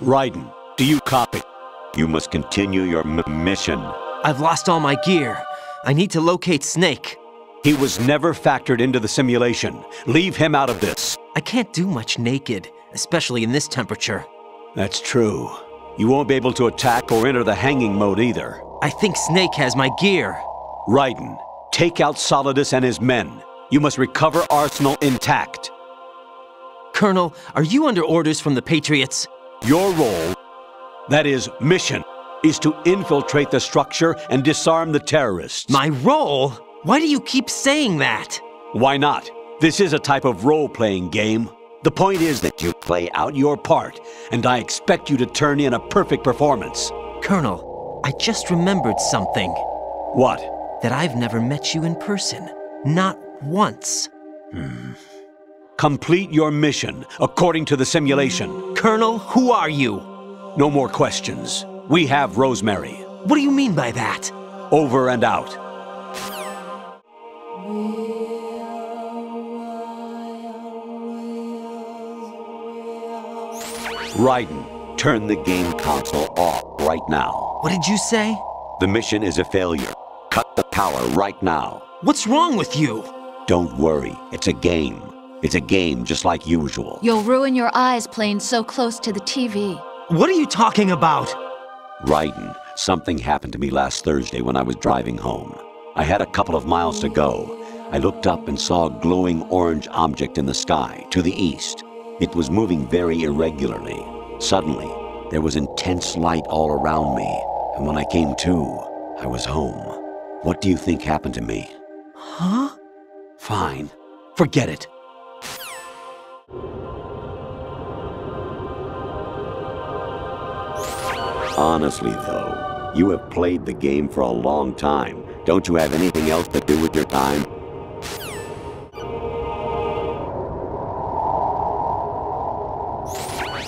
Raiden, do you copy? You must continue your mission. I've lost all my gear. I need to locate Snake. He was never factored into the simulation. Leave him out of this. I can't do much naked, especially in this temperature. That's true. You won't be able to attack or enter the hanging mode either. I think Snake has my gear. Raiden, take out Solidus and his men. You must recover Arsenal intact. Colonel, are you under orders from the Patriots? Your role, that is, mission, is to infiltrate the structure and disarm the terrorists. My role? Why do you keep saying that? Why not? This is a type of role-playing game. The point is that you play out your part, and I expect you to turn in a perfect performance. Colonel, I just remembered something. What? That I've never met you in person. Not once. Complete your mission according to the simulation. Colonel, who are you? No more questions. We have Rosemary. What do you mean by that? Over and out. Raiden, turn the game console off right now. What did you say? The mission is a failure. Cut the power right now. What's wrong with you? Don't worry, it's a game. It's a game just like usual. You'll ruin your eyes playing so close to the TV. What are you talking about? Raiden, something happened to me last Thursday when I was driving home. I had a couple of miles to go. I looked up and saw a glowing orange object in the sky to the east. It was moving very irregularly. Suddenly, there was intense light all around me, and when I came to, I was home. What do you think happened to me? Huh? Fine. Forget it. Honestly, though, you have played the game for a long time. Don't you have anything else to do with your time?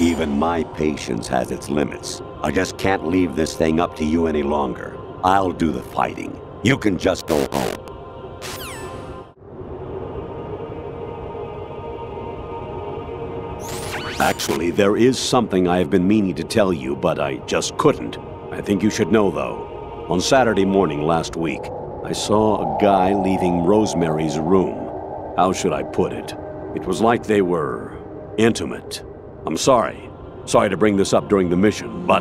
Even my patience has its limits. I just can't leave this thing up to you any longer. I'll do the fighting. You can just go home. Actually, there is something I have been meaning to tell you, but I just couldn't. I think you should know, though. On Saturday morning last week, I saw a guy leaving Rosemary's room. How should I put it? It was like they were intimate. I'm sorry. Sorry to bring this up during the mission, but...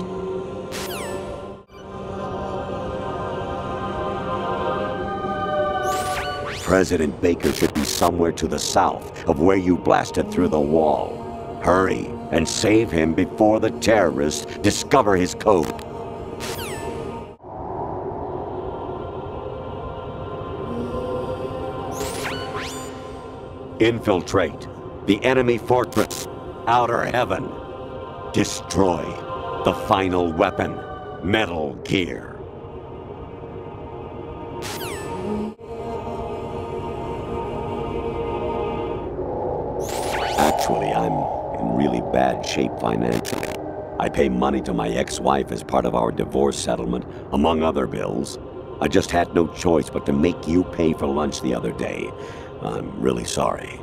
President Baker should be somewhere to the south of where you blasted through the wall. Hurry and save him before the terrorists discover his code. Infiltrate the enemy fortress, Outer Heaven. Destroy the final weapon, Metal Gear. Actually, I'm in really bad shape financially. I pay money to my ex-wife as part of our divorce settlement, among other bills. I just had no choice but to make you pay for lunch the other day. I'm really sorry.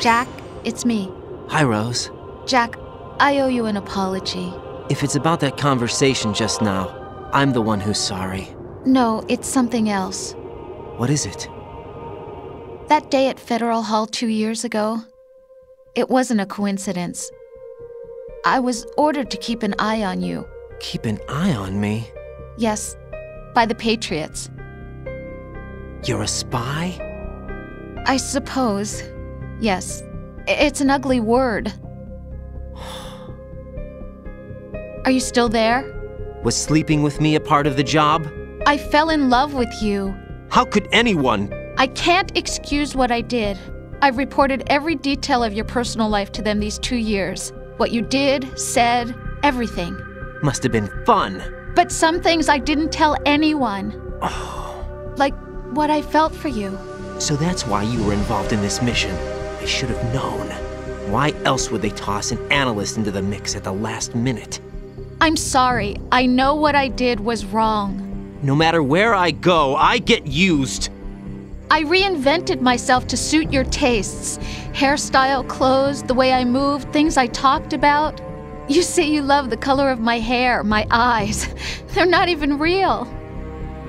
Jack, it's me. Hi, Rose. Jack, I owe you an apology. If it's about that conversation just now, I'm the one who's sorry. No, it's something else. What is it? That day at Federal Hall 2 years ago, it wasn't a coincidence. I was ordered to keep an eye on you. Keep an eye on me? Yes, by the Patriots. You're a spy? I suppose. Yes. It's an ugly word. Are you still there? Was sleeping with me a part of the job? I fell in love with you. How could anyone? I can't excuse what I did. I've reported every detail of your personal life to them these 2 years. What you did, said, everything. Must have been fun. But some things I didn't tell anyone. Oh. Like what I felt for you. So that's why you were involved in this mission. I should have known. Why else would they toss an analyst into the mix at the last minute? I'm sorry. I know what I did was wrong. No matter where I go, I get used. I reinvented myself to suit your tastes. Hairstyle, clothes, the way I moved, things I talked about. You say you love the color of my hair, my eyes. They're not even real.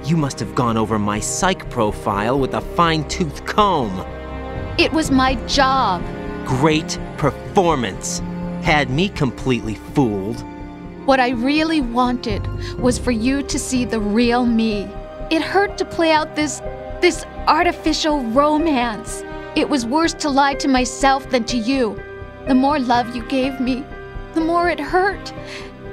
You must have gone over my psych profile with a fine-tooth comb. It was my job. Great performance. Had me completely fooled. What I really wanted was for you to see the real me. It hurt to play out this artificial romance. It was worse to lie to myself than to you. The more love you gave me, the more it hurt.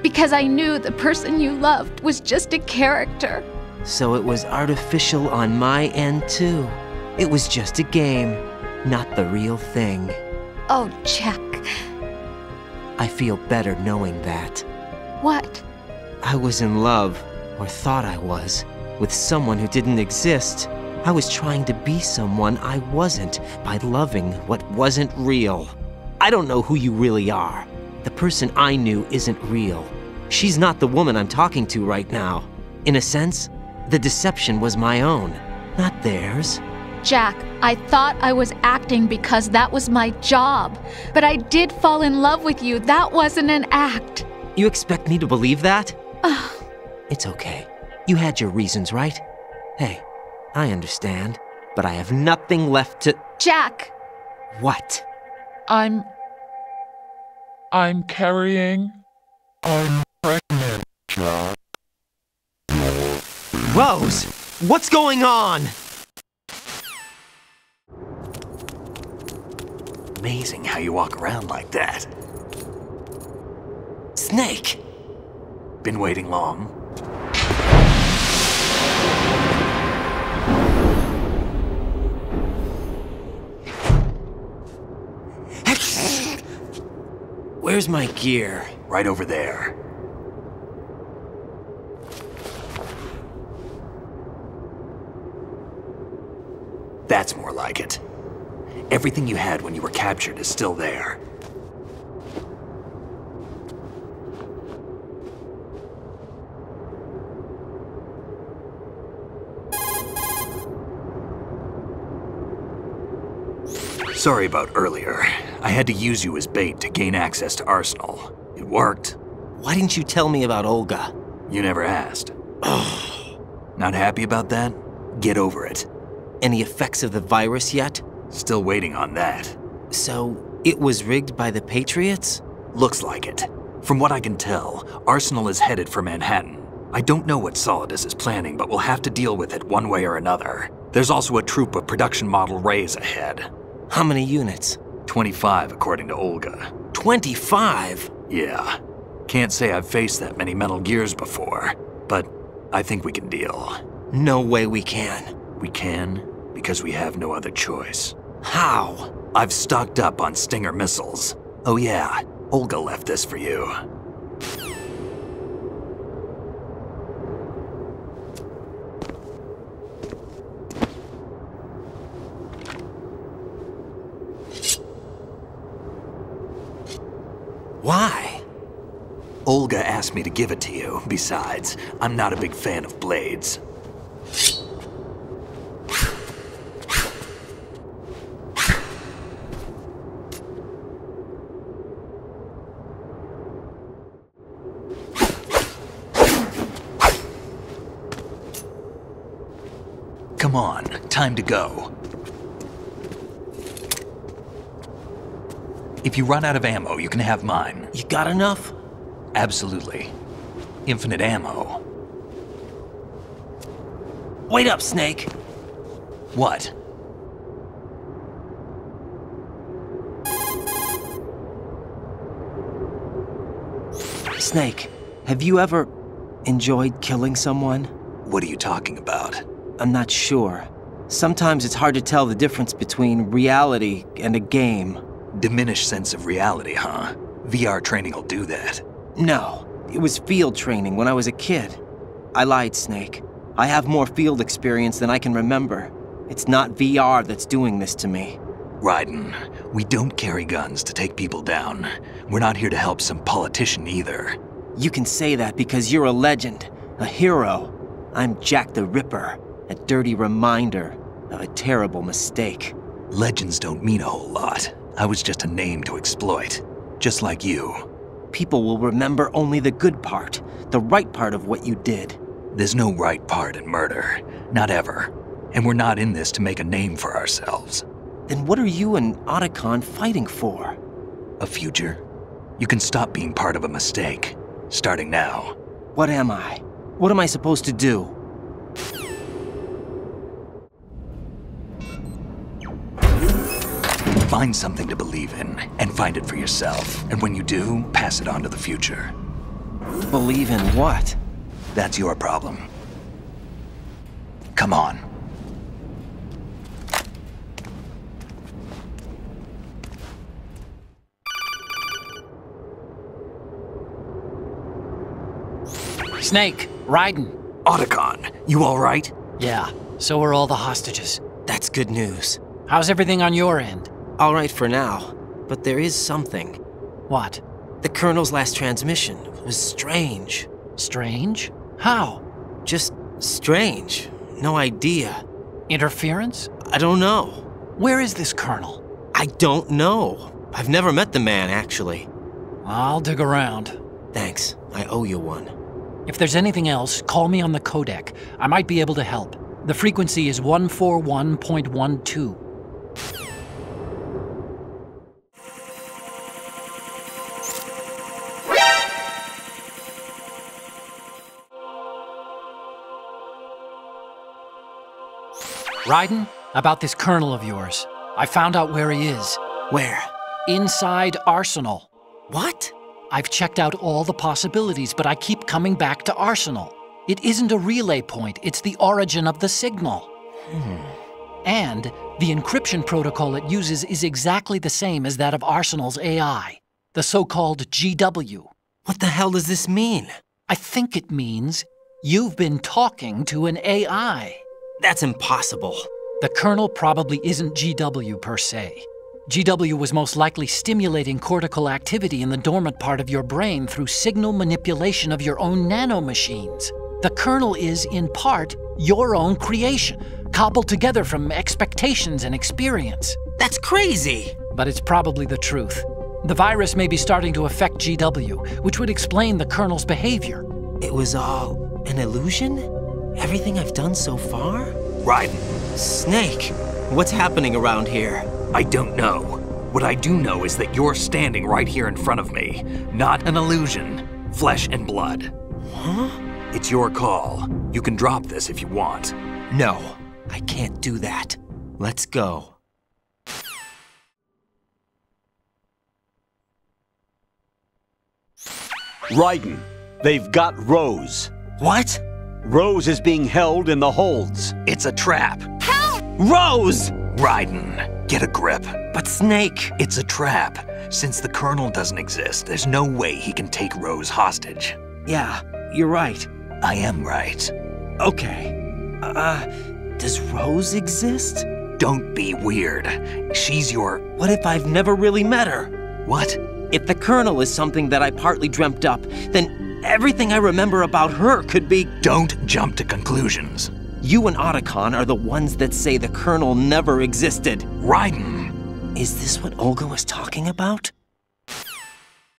Because I knew the person you loved was just a character. So it was artificial on my end too. It was just a game, not the real thing. Oh, Jack. I feel better knowing that. What? I was in love, or thought I was, with someone who didn't exist. I was trying to be someone I wasn't by loving what wasn't real. I don't know who you really are. The person I knew isn't real. She's not the woman I'm talking to right now. In a sense, the deception was my own, not theirs. Jack, I thought I was acting because that was my job. But I did fall in love with you. That wasn't an act. You expect me to believe that? It's okay. You had your reasons, right? Hey, I understand, but I have nothing left to— Jack! What? I'm carrying. I'm pregnant, Jack. Rose! What's going on? Amazing how you walk around like that. Snake! Been waiting long? Where's my gear? Right over there. That's more like it. Everything you had when you were captured is still there. Sorry about earlier. I had to use you as bait to gain access to Arsenal. It worked. Why didn't you tell me about Olga? You never asked. Not happy about that? Get over it. Any effects of the virus yet? Still waiting on that. So, it was rigged by the Patriots? Looks like it. From what I can tell, Arsenal is headed for Manhattan. I don't know what Solidus is planning, but we'll have to deal with it one way or another. There's also a troop of production model Rays ahead. How many units? 25, according to Olga. 25? Yeah. Can't say I've faced that many Metal Gears before, but I think we can deal. No way we can. We can, because we have no other choice. How? I've stocked up on Stinger missiles. Oh yeah, Olga left this for you. Why? Olga asked me to give it to you. Besides, I'm not a big fan of blades. Come on, time to go. If you run out of ammo, you can have mine. You got enough? Absolutely. Infinite ammo. Wait up, Snake. What? Snake, have you ever enjoyed killing someone? What are you talking about? I'm not sure. Sometimes it's hard to tell the difference between reality and a game. Diminished sense of reality, huh? VR training will do that. No, it was field training when I was a kid. I lied, Snake. I have more field experience than I can remember. It's not VR that's doing this to me. Raiden, we don't carry guns to take people down. We're not here to help some politician either. You can say that because you're a legend, a hero. I'm Jack the Ripper, a dirty reminder of a terrible mistake. Legends don't mean a whole lot. I was just a name to exploit, just like you. People will remember only the good part, the right part of what you did. There's no right part in murder, not ever. And we're not in this to make a name for ourselves. Then what are you and Otacon fighting for? A future. You can stop being part of a mistake, starting now. What am I? What am I supposed to do? Find something to believe in, and find it for yourself. And when you do, pass it on to the future. Believe in what? That's your problem. Come on. Snake, Raiden. Otacon, you all right? Yeah, so are all the hostages. That's good news. How's everything on your end? All right for now, but there is something. What? The Colonel's last transmission was strange. Strange? How? Just strange. No idea. Interference? I don't know. Where is this Colonel? I don't know. I've never met the man, actually. I'll dig around. Thanks. I owe you one. If there's anything else, call me on the codec. I might be able to help. The frequency is 141.12. Raiden, about this Colonel of yours. I found out where he is. Where? Inside Arsenal. What? I've checked out all the possibilities, but I keep coming back to Arsenal. It isn't a relay point, it's the origin of the signal. And the encryption protocol it uses is exactly the same as that of Arsenal's AI, the so-called GW. What the hell does this mean? I think it means you've been talking to an AI. That's impossible. The Colonel probably isn't GW per se. GW was most likely stimulating cortical activity in the dormant part of your brain through signal manipulation of your own nanomachines. The Colonel is, in part, your own creation, cobbled together from expectations and experience. That's crazy! But it's probably the truth. The virus may be starting to affect GW, which would explain the Colonel's behavior. It was all an illusion? Everything I've done so far? Raiden, Snake, what's happening around here? I don't know. What I do know is that you're standing right here in front of me. Not an illusion. Flesh and blood. Huh? It's your call. You can drop this if you want. No, I can't do that. Let's go. Raiden, they've got Rose. What? Rose is being held in the holds. It's a trap. Rose! Raiden, get a grip. But Snake... It's a trap. Since the Colonel doesn't exist, there's no way he can take Rose hostage. Yeah, you're right. I am right. Okay. Does Rose exist? Don't be weird. She's your... What if I've never really met her? What? If the Colonel is something that I partly dreamt up, then everything I remember about her could be... Don't jump to conclusions. You and Otacon are the ones that say the Colonel never existed. Raiden! Is this what Olga was talking about?